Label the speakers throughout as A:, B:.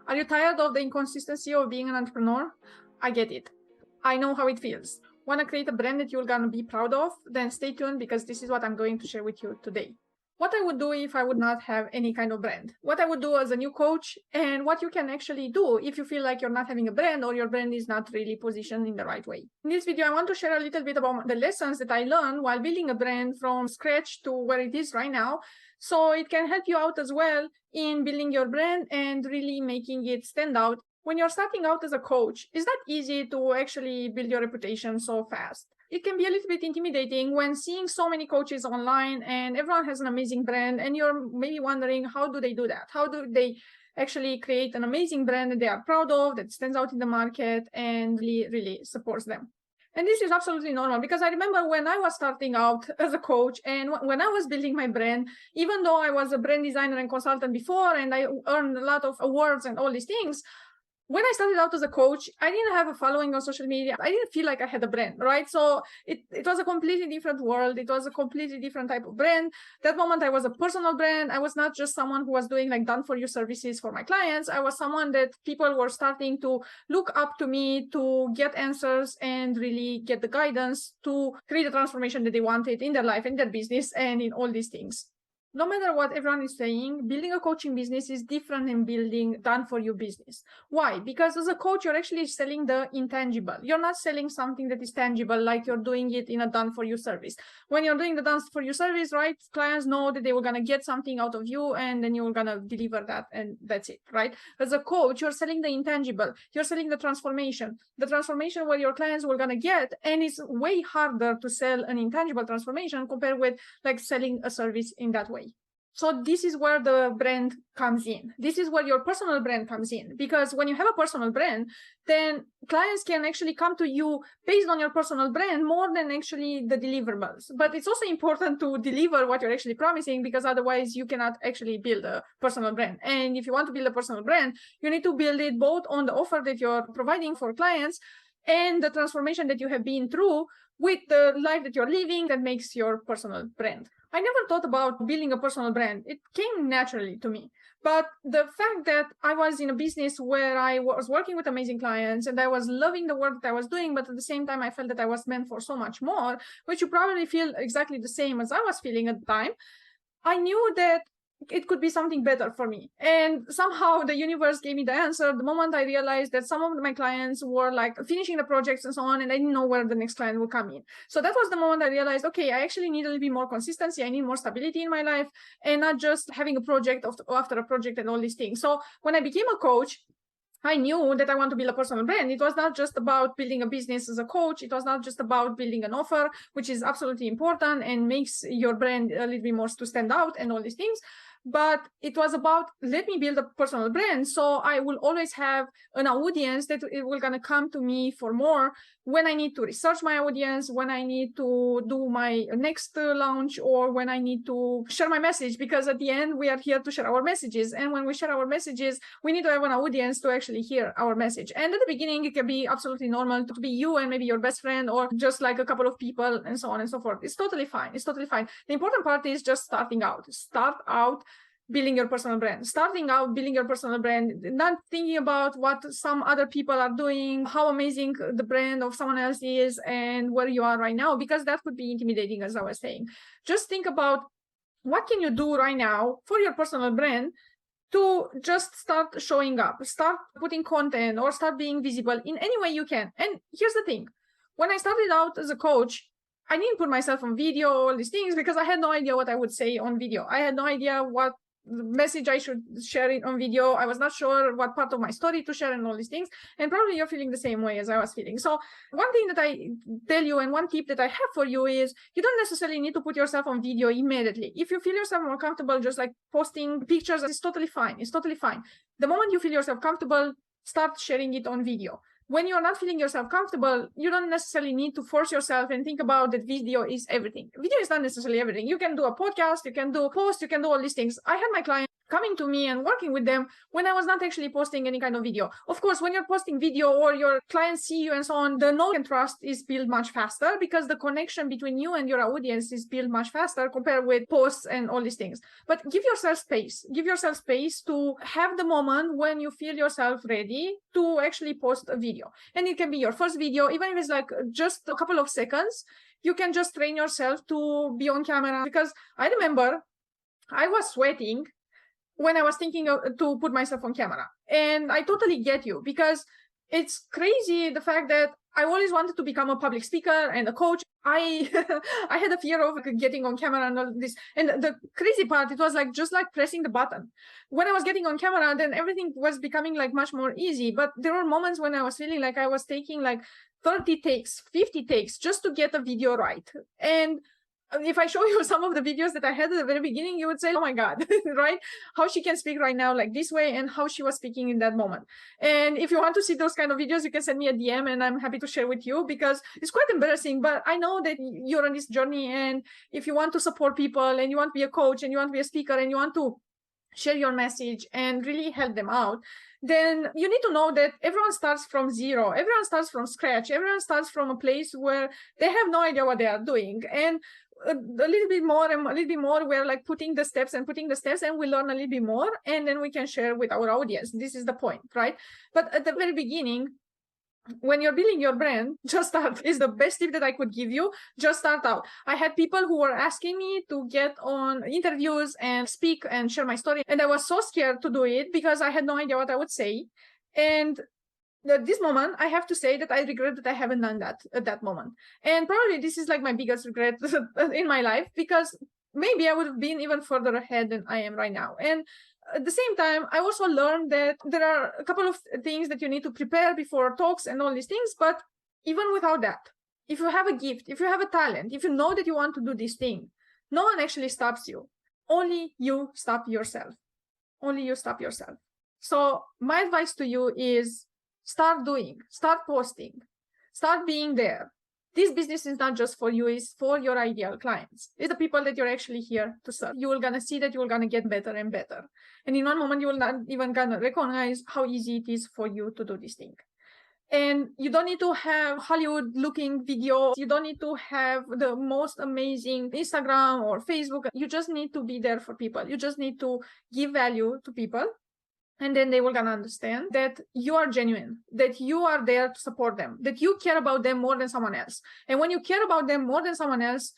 A: Are you tired of the inconsistency of being an entrepreneur? I get it. I know how it feels. Want to create a brand that you're going to be proud of? Then stay tuned because this is what I'm going to share with you today. What I would do if I would not have any kind of brand, what I would do as a new coach, and what you can actually do if you feel like you're not having a brand or your brand is not really positioned in the right way. In this video, I want to share a little bit about the lessons that I learned while building a brand from scratch to where it is right now. So it can help you out as well in building your brand and really making it stand out. When you're starting out as a coach, it's not easy to actually build your reputation so fast. It can be a little bit intimidating when seeing so many coaches online and everyone has an amazing brand and you're maybe wondering, how do they do that? How do they actually create an amazing brand that they are proud of, that stands out in the market and really supports them? And this is absolutely normal because I remember when I was starting out as a coach and when I was building my brand, even though I was a brand designer and consultant before and I earned a lot of awards and all these things, when I started out as a coach, I didn't have a following on social media. I didn't feel like I had a brand, right? So it was a completely different world. It was a completely different type of brand. That moment, I was a personal brand. I was not just someone who was doing like done-for-you services for my clients. I was someone that people were starting to look up to me to get answers and really get the guidance to create the transformation that they wanted in their life, in their business, and in all these things. No matter what everyone is saying, building a coaching business is different than building done-for-you business. Why? Because as a coach, you're actually selling the intangible. You're not selling something that is tangible, like you're doing it in a done-for-you service. When you're doing the done-for-you service, right, clients know that they were going to get something out of you, and then you're going to deliver that, and that's it, right? As a coach, you're selling the intangible. You're selling the transformation where your clients were going to get, and it's way harder to sell an intangible transformation compared with like selling a service in that way. So this is where the brand comes in. This is where your personal brand comes in. Because when you have a personal brand, then clients can actually come to you based on your personal brand more than actually the deliverables. But it's also important to deliver what you're actually promising, because otherwise you cannot actually build a personal brand. And if you want to build a personal brand, you need to build it both on the offer that you're providing for clients and the transformation that you have been through with the life that you're living that makes your personal brand. I never thought about building a personal brand. It came naturally to me. But the fact that I was in a business where I was working with amazing clients and I was loving the work that I was doing, but at the same time, I felt that I was meant for so much more, which you probably feel exactly the same as I was feeling at the time. I knew that it could be something better for me. And somehow the universe gave me the answer the moment I realized that some of my clients were like finishing the projects and so on, and I didn't know where the next client would come in. So that was the moment I realized, okay, I actually need a little bit more consistency. I need more stability in my life and not just having a project after a project and all these things. So when I became a coach, I knew that I want to build a personal brand. It was not just about building a business as a coach. It was not just about building an offer, which is absolutely important and makes your brand a little bit more to stand out and all these things. But it was about, let me build a personal brand. So I will always have an audience that it will gonna come to me for more when I need to research my audience, when I need to do my next launch, or when I need to share my message, because at the end we are here to share our messages. And when we share our messages, we need to have an audience to actually hear our message. And at the beginning, it can be absolutely normal to be you and maybe your best friend, or just like a couple of people and so on and so forth. It's totally fine. It's totally fine. The important part is just starting out. Start out building your personal brand, starting out building your personal brand, not thinking about what some other people are doing, how amazing the brand of someone else is and where you are right now, because that could be intimidating, as I was saying. Just think about what can you do right now for your personal brand to just start showing up, start putting content, or start being visible in any way you can. And here's the thing. When I started out as a coach, I didn't put myself on video, all these things, because I had no idea what I would say on video. I had no idea what message I should share it on video. I was not sure what part of my story to share and all these things. And probably you're feeling the same way as I was feeling. So one thing that I tell you, and one tip that I have for you, is you don't necessarily need to put yourself on video immediately. If you feel yourself more comfortable just like posting pictures, it's totally fine. It's totally fine. The moment you feel yourself comfortable, start sharing it on video. When you're not feeling yourself comfortable, you don't necessarily need to force yourself and think about that video is everything. Video is not necessarily everything. You can do a podcast, you can do a post, you can do all these things. I had my clients coming to me and working with them when I was not actually posting any kind of video. Of course, when you're posting video or your clients see you and so on, the know and trust is built much faster because the connection between you and your audience is built much faster compared with posts and all these things. But give yourself space. Give yourself space to have the moment when you feel yourself ready to actually post a video. And it can be your first video, even if it's like just a couple of seconds, you can just train yourself to be on camera. Because I remember I was sweating when I was thinking to put myself on camera. And I totally get you, because it's crazy the fact that I always wanted to become a public speaker and a coach. I I had a fear of getting on camera and all this. And the crazy part, it was like just like pressing the button. When I was getting on camera, then everything was becoming like much more easy. But there were moments when I was feeling like I was taking like 30 takes, 50 takes just to get a video right. And if I show you some of the videos that I had at the very beginning, you would say, oh my God, right? How she can speak right now like this way and how she was speaking in that moment. And if you want to see those kind of videos, you can send me a DM and I'm happy to share with you, because it's quite embarrassing, but I know that you're on this journey. And if you want to support people and you want to be a coach and you want to be a speaker and you want to share your message and really help them out, then you need to know that everyone starts from zero. Everyone starts from scratch. Everyone starts from a place where they have no idea what they are doing. And a little bit more and a little bit more, we're like putting the steps and we learn a little bit more, and then we can share with our audience. This is the point, right? But at the very beginning, when you're building your brand, just start is the best tip that I could give you. Just start out. I had people who were asking me to get on interviews and speak and share my story, and I was so scared to do it because I had no idea what I would say. And at this moment, I have to say that I regret that I haven't done that at that moment. And probably this is like my biggest regret in my life, because maybe I would have been even further ahead than I am right now. And at the same time, I also learned that there are a couple of things that you need to prepare before talks and all these things. But even without that, if you have a gift, if you have a talent, if you know that you want to do this thing, no one actually stops you. Only you stop yourself. Only you stop yourself. So my advice to you is start doing, start posting, start being there. This business is not just for you, it's for your ideal clients. It's the people that you're actually here to serve. You're going to see that you're going to get better and better. And in one moment, you will not even going to recognize how easy it is for you to do this thing. And you don't need to have Hollywood looking videos. You don't need to have the most amazing Instagram or Facebook. You just need to be there for people. You just need to give value to people. And then they will gonna understand that you are genuine, that you are there to support them, that you care about them more than someone else. And when you care about them more than someone else,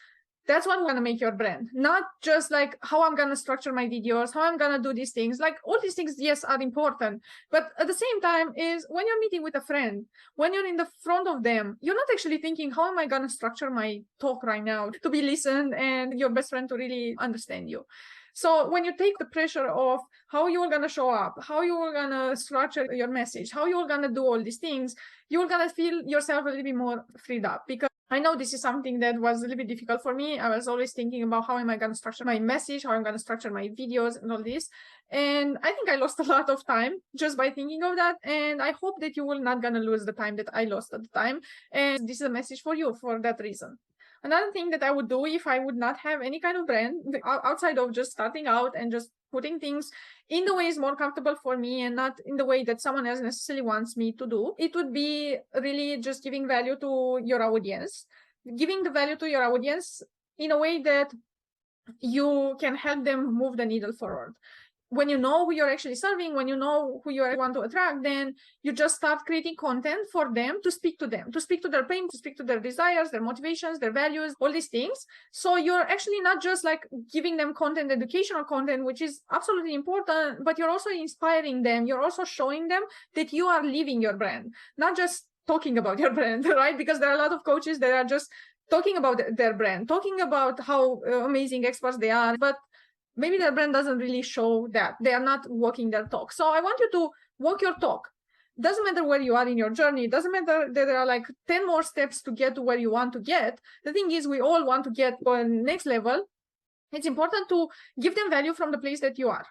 A: that's what's gonna make your brand. Not just like how I'm gonna structure my videos, how I'm gonna do these things. Like all these things, yes, are important. But at the same time is when you're meeting with a friend, when you're in the front of them, you're not actually thinking, how am I gonna structure my talk right now to be listened and your best friend to really understand you. So when you take the pressure of how you're going to show up, how you're going to structure your message, how you're going to do all these things, you're going to feel yourself a little bit more freed up. Because I know this is something that was a little bit difficult for me. I was always thinking about how am I going to structure my message, how I'm going to structure my videos and all this. And I think I lost a lot of time just by thinking of that. And I hope that you will not going to lose the time that I lost at the time. And this is a message for you for that reason. Another thing that I would do if I would not have any kind of brand outside of just starting out and just putting things in the way is more comfortable for me and not in the way that someone else necessarily wants me to do, it would be really just giving value to your audience, giving the value to your audience in a way that you can help them move the needle forward. When you know who you're actually serving, when you know who you want to attract, then you just start creating content for them, to speak to their pain, to speak to their desires, their motivations, their values, all these things. So you're actually not just like giving them content, educational content, which is absolutely important, but you're also inspiring them. You're also showing them that you are living your brand, not just talking about your brand, right? Because there are a lot of coaches that are just talking about their brand, talking about how amazing experts they are, but maybe their brand doesn't really show that. They are not walking their talk. So I want you to walk your talk. Doesn't matter where you are in your journey. It doesn't matter that there are like 10 more steps to get to where you want to get. The thing is, we all want to get to the next level. It's important to give them value from the place that you are.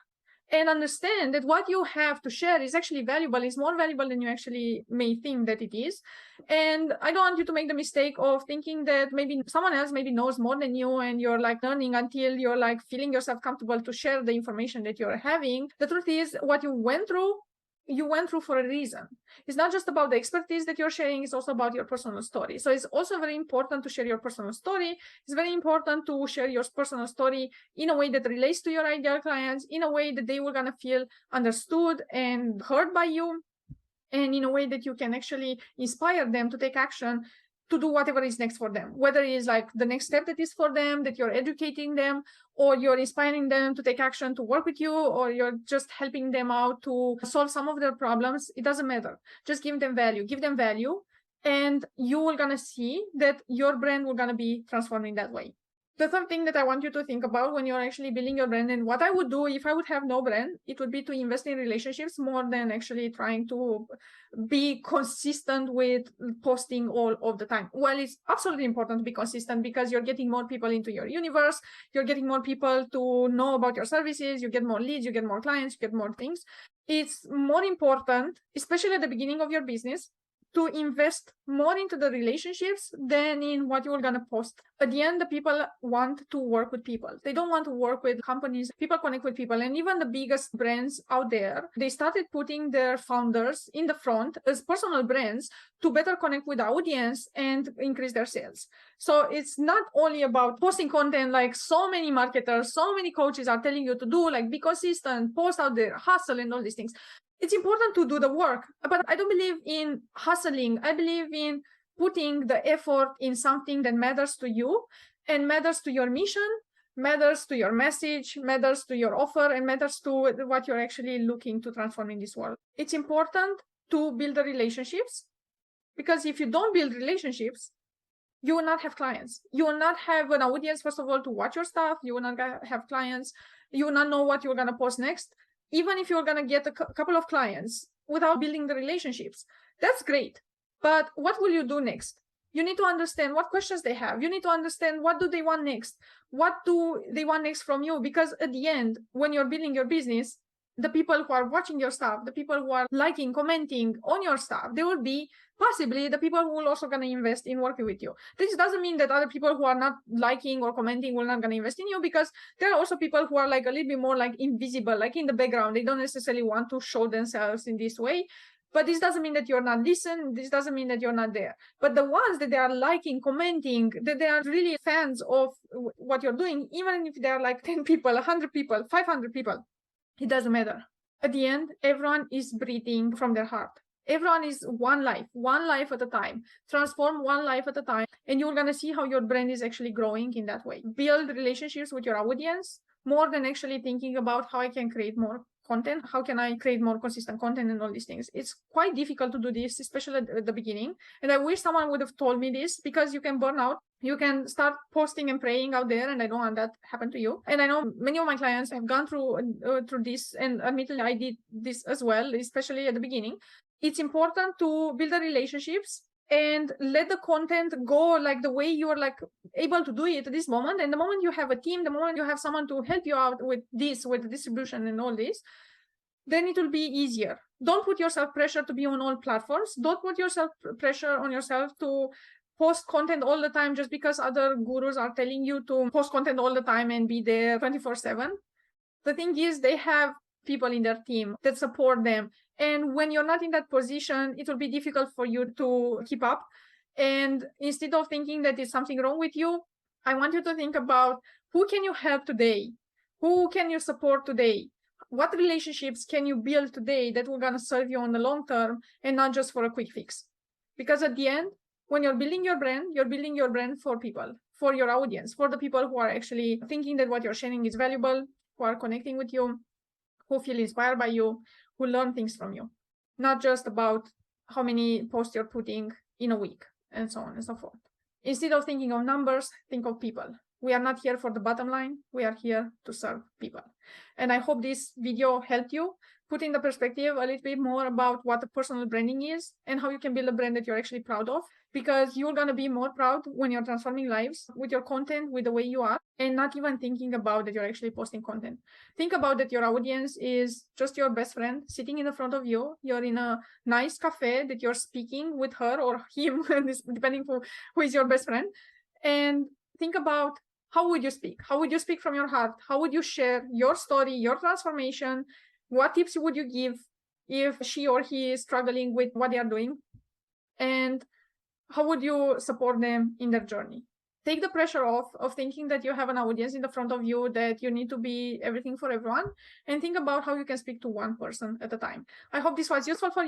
A: and understand that what you have to share is actually valuable, is more valuable than you actually may think that it is. And I don't want you to make the mistake of thinking that maybe someone else maybe knows more than you, and you're like learning until you're like feeling yourself comfortable to share the information that you're having. The truth is, what you went through for a reason. It's not just about the expertise that you're sharing, it's also about your personal story. So it's also very important to share your personal story. It's very important to share your personal story in a way that relates to your ideal clients, in a way that they were going to feel understood and heard by you, and in a way that you can actually inspire them to take action to do whatever is next for them, whether it is like the next step that is for them, that you're educating them, or you're inspiring them to take action to work with you, or you're just helping them out to solve some of their problems. It doesn't matter. Just give them value, and you will gonna see that your brand will gonna be transformed in that way. The third thing that I want you to think about when you're actually building your brand, and what I would do if I would have no brand, it would be to invest in relationships more than actually trying to be consistent with posting all of the time. Well, it's absolutely important to be consistent because you're getting more people into your universe, you're getting more people to know about your services, you get more leads, you get more clients, you get more things. It's more important, especially at the beginning of your business, to invest more into the relationships than in what you're going to post. At the end, the people want to work with people. They don't want to work with companies. People connect with people. And even the biggest brands out there, they started putting their founders in the front as personal brands to better connect with the audience and increase their sales. So it's not only about posting content like so many marketers, so many coaches are telling you to do, like be consistent, post out there, hustle and all these things. It's important to do the work, but I don't believe in hustling. I believe in putting the effort in something that matters to you and matters to your mission, matters to your message, matters to your offer, and matters to what you're actually looking to transform in this world. It's important to build the relationships, because if you don't build relationships, you will not have clients. You will not have an audience, first of all, to watch your stuff. You will not have clients. You will not know what you're going to post next. Even if you're going to get a couple of clients without building the relationships, that's great. But what will you do next? You need to understand what questions they have. You need to understand what do they want next? What do they want next from you? Because at the end, when you're building your business, the people who are watching your stuff, the people who are liking, commenting on your stuff, they will be possibly the people who will also going to invest in working with you. This doesn't mean that other people who are not liking or commenting will not going to invest in you, because there are also people who are like a little bit more like invisible, like in the background. They don't necessarily want to show themselves in this way. But this doesn't mean that you're not listening. This doesn't mean that you're not there. But the ones that they are liking, commenting, that they are really fans of what you're doing, even if they're like 10 people, 100 people, 500 people, it doesn't matter. At the end, everyone is breathing from their heart. Everyone is one life at a time. Transform one life at a time, and you're going to see how your brand is actually growing in that way. Build relationships with your audience more than actually thinking about how I can create more content, how can I create more consistent content and all these things. It's quite difficult to do this, especially at the beginning. And I wish someone would have told me this, because you can burn out. You can start posting and praying out there, and I don't want that to happen to you. And I know many of my clients have gone through this, and admittedly, I did this as well, especially at the beginning. It's important to build the relationships and let the content go like the way you're like able to do it at this moment. And the moment you have a team, the moment you have someone to help you out with this, with the distribution and all this, then it will be easier. Don't put yourself pressure to be on all platforms. Don't put yourself pressure on yourself to post content all the time just because other gurus are telling you to post content all the time and be there 24/7. The thing is, they have people in their team that support them. And when you're not in that position, it will be difficult for you to keep up. And instead of thinking that there's something wrong with you, I want you to think about who can you help today? Who can you support today? What relationships can you build today that will gonna serve you on the long term and not just for a quick fix? Because at the end, when you're building your brand for people, for your audience, for the people who are actually thinking that what you're sharing is valuable, who are connecting with you, who feel inspired by you, who learn things from you. Not just about how many posts you're putting in a week and so on and so forth. Instead of thinking of numbers, think of people. We are not here for the bottom line. We are here to serve people. And I hope this video helped you put in the perspective a little bit more about what the personal branding is and how you can build a brand that you're actually proud of, because you're going to be more proud when you're transforming lives with your content, with the way you are, and not even thinking about that you're actually posting content. Think about that your audience is just your best friend sitting in the front of you. You're in a nice cafe that you're speaking with her or him, depending who is your best friend. And think about, how would you speak? How would you speak from your heart? How would you share your story, your transformation? What tips would you give if she or he is struggling with what they are doing? And how would you support them in their journey? Take the pressure off of thinking that you have an audience in the front of you, that you need to be everything for everyone, and think about how you can speak to one person at a time. I hope this was useful for you.